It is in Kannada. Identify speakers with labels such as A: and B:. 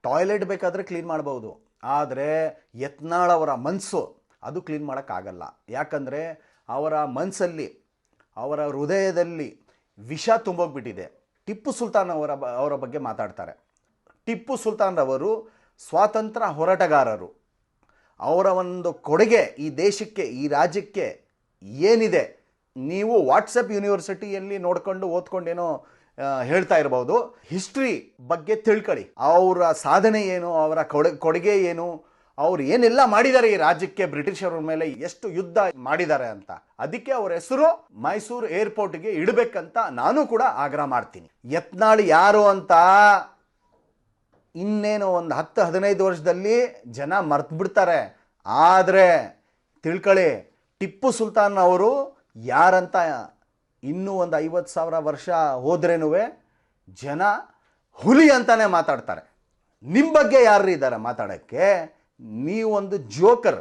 A: ಟಾಯ್ಲೆಟ್ ಬೇಕಾದರೆ ಕ್ಲೀನ್ ಮಾಡ್ಬೋದು, ಆದರೆ ಯತ್ನಾಳ್ ಅವರ ಮನಸ್ಸು ಅದು ಕ್ಲೀನ್ ಮಾಡೋಕ್ಕಾಗಲ್ಲ. ಯಾಕಂದರೆ ಅವರ ಮನಸ್ಸಲ್ಲಿ, ಅವರ ಹೃದಯದಲ್ಲಿ ವಿಷ ತುಂಬೋಗ್ಬಿಟ್ಟಿದೆ. ಟಿಪ್ಪು ಸುಲ್ತಾನ್ ಅವರ ಬಗ್ಗೆ ಮಾತಾಡ್ತಾರೆ. ಟಿಪ್ಪು ಸುಲ್ತಾನ್ ರವರು ಸ್ವಾತಂತ್ರ್ಯ ಹೋರಾಟಗಾರರು. ಅವರ ಒಂದು ಕೊಡುಗೆ ಈ ದೇಶಕ್ಕೆ, ಈ ರಾಜ್ಯಕ್ಕೆ ಏನಿದೆ, ನೀವು ವಾಟ್ಸಪ್ ಯೂನಿವರ್ಸಿಟಿಯಲ್ಲಿ ನೋಡ್ಕೊಂಡು ಓದ್ಕೊಂಡೇನೋ ಹೇಳ್ತಾ ಇರ್ಬೋದು. ಹಿಸ್ಟ್ರಿ ಬಗ್ಗೆ ತಿಳ್ಕೊಳ್ಳಿ. ಅವರ ಸಾಧನೆ ಏನು, ಅವರ ಕೊಡುಗೆ ಏನು, ಅವ್ರು ಏನೆಲ್ಲ ಮಾಡಿದ್ದಾರೆ ಈ ರಾಜ್ಯಕ್ಕೆ, ಬ್ರಿಟಿಷರ ಮೇಲೆ ಎಷ್ಟು ಯುದ್ಧ ಮಾಡಿದ್ದಾರೆ ಅಂತ. ಅದಕ್ಕೆ ಅವ್ರ ಹೆಸರು ಮೈಸೂರು ಏರ್ಪೋರ್ಟ್ಗೆ ಇಡಬೇಕಂತ ನಾನು ಕೂಡ ಆಗ್ರಹ ಮಾಡ್ತೀನಿ. ಯತ್ನಾಳ್ ಯಾರು ಅಂತ ಇನ್ನೇನು ಒಂದು 10-15 ವರ್ಷದಲ್ಲಿ ಜನ ಮರ್ತು ಬಿಡ್ತಾರೆ. ಆದರೆ ತಿಳ್ಕೊಳ್ಳಿ, ಟಿಪ್ಪು ಸುಲ್ತಾನ್ ಅವರು ಯಾರಂತ ಇನ್ನೂ ಒಂದು 50,000 ವರ್ಷ ಹೋದ್ರೇನೂ ಜನ ಹುಲಿ ಅಂತಾನೆ ಮಾತಾಡ್ತಾರೆ. ನಿಮ್ಮ ಬಗ್ಗೆ ಯಾರು ಇದ್ದಾರೆ ಮಾತಾಡೋಕ್ಕೆ? ನೀವೊಂದು ಜೋಕರ್.